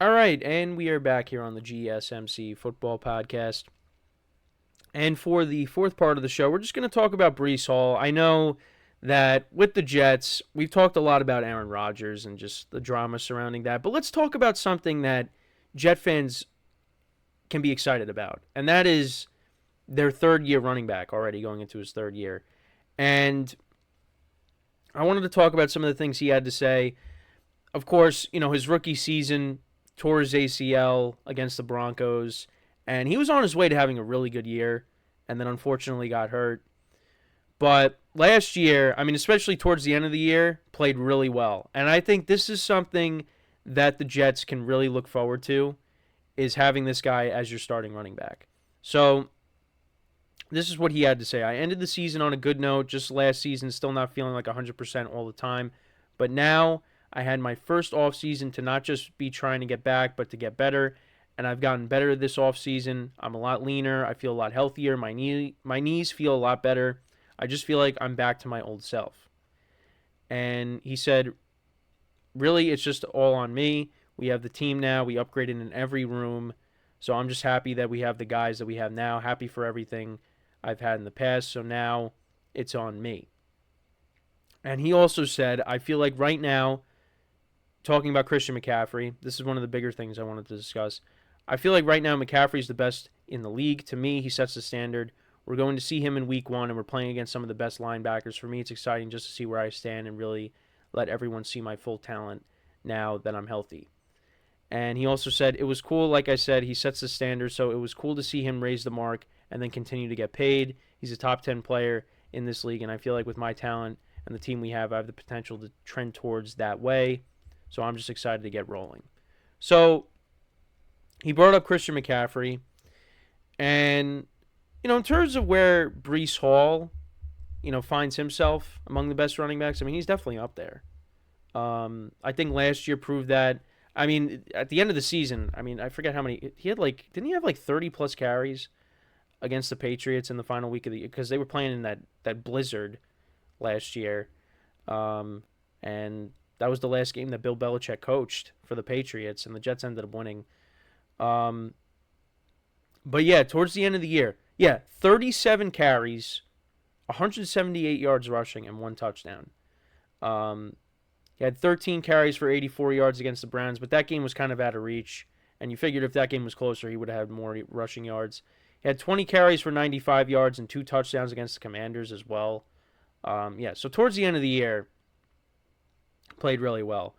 All right, and we are back here on the GSMC Football Podcast. And for the fourth part of the show, we're just going to talk about Breece Hall. I know that with the Jets, we've talked a lot about Aaron Rodgers and just the drama surrounding that. But let's talk about something that Jet fans can be excited about, and that is their third-year running back already going into his third year. And I wanted to talk about some of the things he had to say. Of course, his rookie season tore his ACL against the Broncos, and he was on his way to having a really good year, and then unfortunately got hurt. But last year, especially towards the end of the year, played really well. And I think this is something that the Jets can really look forward to, is having this guy as your starting running back. So this is what he had to say. I ended the season on a good note, just last season, still not feeling like 100% all the time. But now I had my first offseason to not just be trying to get back, but to get better. And I've gotten better this offseason. I'm a lot leaner. I feel a lot healthier. My knees feel a lot better. I just feel like I'm back to my old self. And he said, really, it's just all on me. We have the team now. We upgraded in every room. So I'm just happy that we have the guys that we have now. Happy for everything I've had in the past. So now it's on me. And he also said, I feel like right now, talking about Christian McCaffrey, this is one of the bigger things I wanted to discuss. I feel like right now McCaffrey's the best in the league. To me, he sets the standard. We're going to see him in week 1, and we're playing against some of the best linebackers. For me, it's exciting just to see where I stand and really let everyone see my full talent now that I'm healthy. And he also said it was cool, like I said, he sets the standard, so it was cool to see him raise the mark and then continue to get paid. He's a top 10 player in this league, and I feel like with my talent and the team we have, I have the potential to trend towards that way. So I'm just excited to get rolling. So he brought up Christian McCaffrey, and in terms of where Breece Hall, finds himself among the best running backs, he's definitely up there. I think last year proved that. At the end of the season, I forget how many he had. Didn't he have 30 plus carries against the Patriots in the final week of the year, because they were playing in that blizzard last year, and that was the last game that Bill Belichick coached for the Patriots, and the Jets ended up winning. But yeah, towards the end of the year, 37 carries, 178 yards rushing, and 1 touchdown. He had 13 carries for 84 yards against the Browns, but that game was kind of out of reach, and you figured if that game was closer, he would have had more rushing yards. He had 20 carries for 95 yards and 2 touchdowns against the Commanders as well. So towards the end of the year, played really well.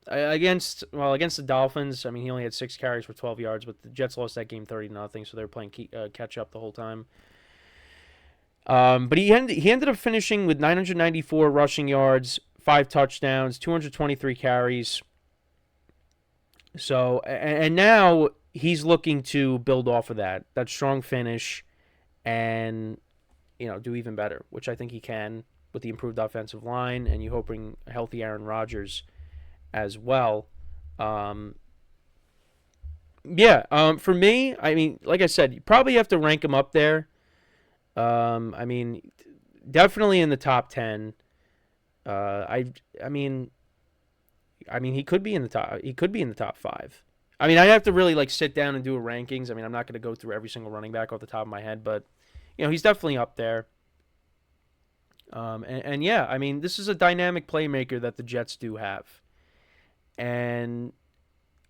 Against the Dolphins, he only had 6 carries for 12 yards, but the Jets lost that game 30-0, so they were playing catch up the whole time. But he ended up finishing with 994 rushing yards, 5 touchdowns, 223 carries. So, and now he's looking to build off of that strong finish, and do even better, which I think he can with the improved offensive line, and you hoping a healthy Aaron Rodgers as well. For me, like I said, you probably have to rank him up there. Definitely in the top 10. He could be in the top. He could be in the top 5. I'd have to really sit down and do a rankings. I'm not going to go through every single running back off the top of my head, but he's definitely up there. This is a dynamic playmaker that the Jets do have, and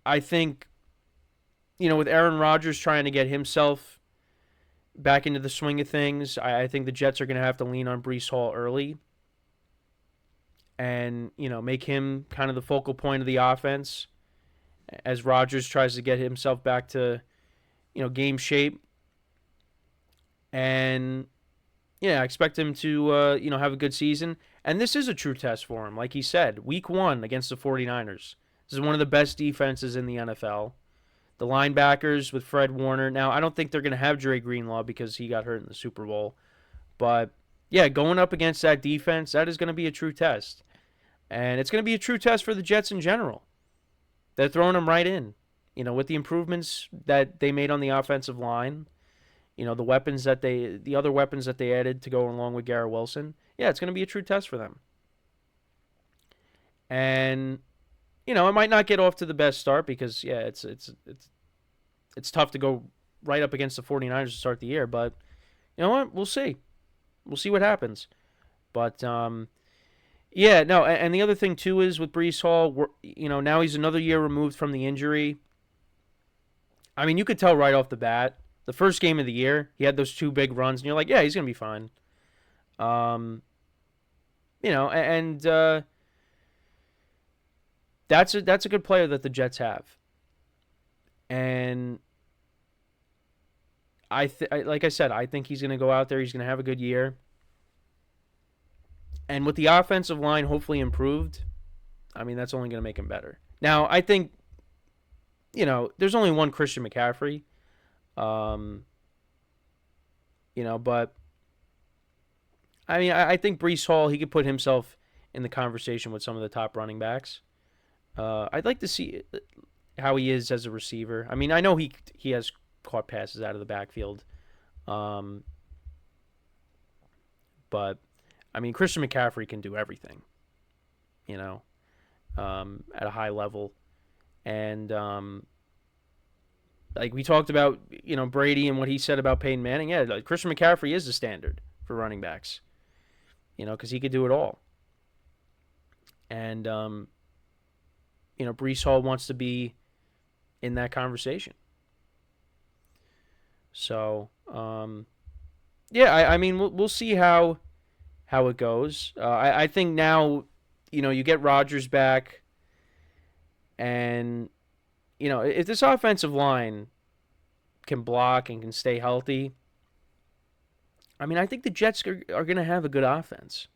I think, with Aaron Rodgers trying to get himself back into the swing of things, I think the Jets are going to have to lean on Breece Hall early and, make him kind of the focal point of the offense as Rodgers tries to get himself back to, game shape. And, I expect him to, have a good season. And this is a true test for him. Like he said, week 1 against the 49ers. This is one of the best defenses in the NFL. The linebackers with Fred Warner. Now, I don't think they're going to have Dre Greenlaw because he got hurt in the Super Bowl. But, going up against that defense, that is going to be a true test. And it's going to be a true test for the Jets in general. They're throwing them right in. With the improvements that they made on the offensive line, the other weapons that they added to go along with Garrett Wilson. Yeah, it's going to be a true test for them. And, it might not get off to the best start because, yeah, it's tough to go right up against the 49ers to start the year. But you know what? We'll see. We'll see what happens. But, yeah, no, and the other thing, too, is with Breece Hall, now he's another year removed from the injury. I mean, you could tell right off the bat, the first game of the year, he had those 2 big runs, and you're like, yeah, he's going to be fine. That's a good player that the Jets have. And like I said, I think he's going to go out there, he's going to have a good year. And with the offensive line hopefully improved, I mean, that's only going to make him better. Now, I think, there's only one Christian McCaffrey. But I mean, I think Breece Hall, he could put himself in the conversation with some of the top running backs. I'd like to see how he is as a receiver. I mean, I know he has caught passes out of the backfield. But, I mean, Christian McCaffrey can do everything, at a high level. And, like we talked about, Brady and what he said about Peyton Manning. Yeah, like Christian McCaffrey is the standard for running backs, because he could do it all. And, Breece Hall wants to be in that conversation. So, yeah, I mean, we'll see how it goes. I think now, you get Rodgers back, and, if this offensive line can block and can stay healthy, I mean, I think the Jets are going to have a good offense.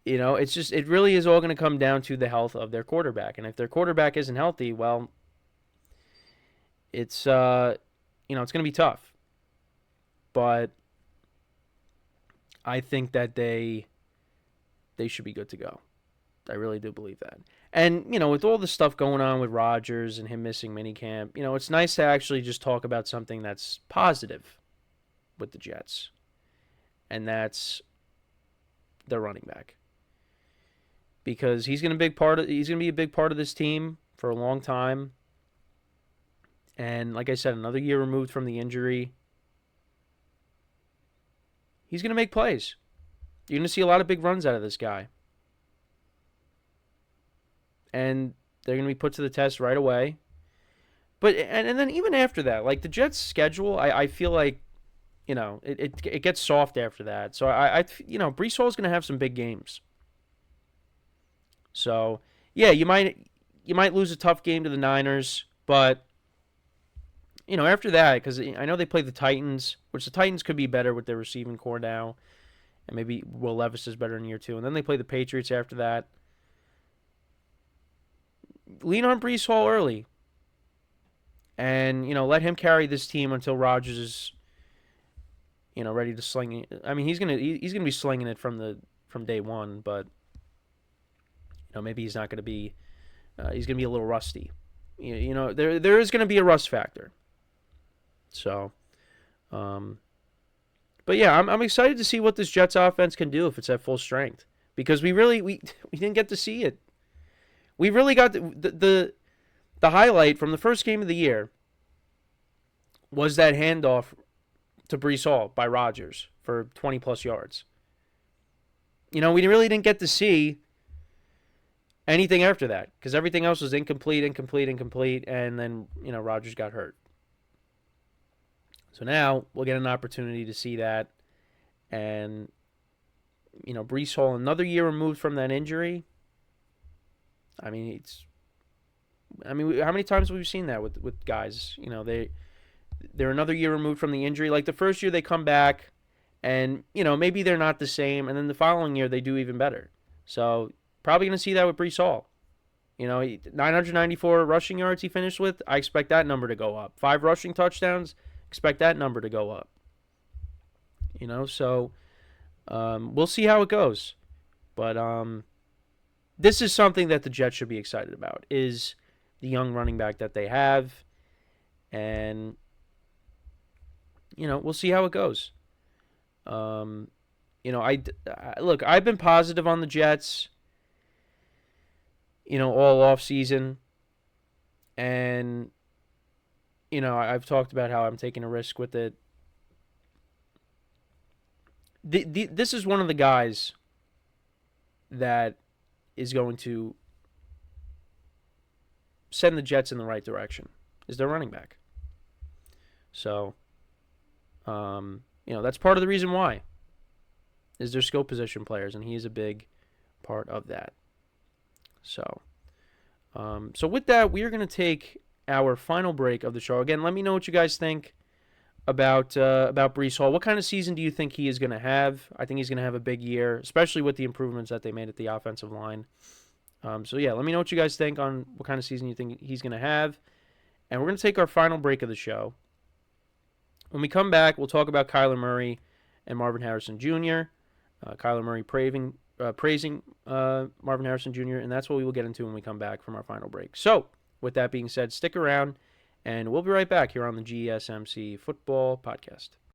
It really is all going to come down to the health of their quarterback. And if their quarterback isn't healthy, well, it's going to be tough. But I think that they should be good to go. I really do believe that. And, with all the stuff going on with Rodgers and him missing minicamp, it's nice to actually just talk about something that's positive with the Jets. And that's their running back. Because he's going to be a big part of this team for a long time. And like I said, another year removed from the injury. He's going to make plays. You're going to see a lot of big runs out of this guy. And they're going to be put to the test right away. But and then even after that, like the Jets' schedule, I feel like, it gets soft after that. So Breece Hall is going to have some big games. So yeah, you might lose a tough game to the Niners, but after that, because I know they play the Titans, which the Titans could be better with their receiving core now, and maybe Will Levis is better in year 2, and then they play the Patriots after that. Lean on Breece Hall early, and let him carry this team until Rodgers is ready to sling it. I mean, he's gonna be slinging it from day one, but maybe he's not gonna be. He's gonna be a little rusty. There is gonna be a rust factor. So, but yeah, I'm excited to see what this Jets offense can do if it's at full strength, because we didn't get to see it. We really got the highlight from the first game of the year was that handoff to Breece Hall by Rodgers for 20-plus yards. We really didn't get to see anything after that because everything else was incomplete, and then, Rodgers got hurt. So now we'll get an opportunity to see that. And, Breece Hall, another year removed from that injury. I mean, how many times have we seen that with guys? They're another year removed from the injury. Like the first year they come back and, maybe they're not the same. And then the following year they do even better. So probably going to see that with Breece Hall. 994 rushing yards he finished with. I expect that number to go up. 5 rushing touchdowns. Expect that number to go up. So we'll see how it goes. But this is something that the Jets should be excited about, is the young running back that they have. And, we'll see how it goes. Look, I've been positive on the Jets. all off season. And, I've talked about how I'm taking a risk with it. This is one of the guys that is going to send the Jets in the right direction, is their running back. So, that's part of the reason why, is their skill position players, and he is a big part of that. So with that, we are going to take our final break of the show. Again, let me know what you guys think about Breece Hall. What kind of season do you think he is going to have? I think he's going to have a big year, especially with the improvements that they made at the offensive line. Let me know what you guys think on what kind of season you think he's going to have. And we're going to take our final break of the show. When we come back, we'll talk about Kyler Murray and Marvin Harrison Jr. Kyler Murray praising Marvin Harrison Jr., and that's what we will get into when we come back from our final break. So, with that being said, stick around, and we'll be right back here on the GSMC Football Podcast.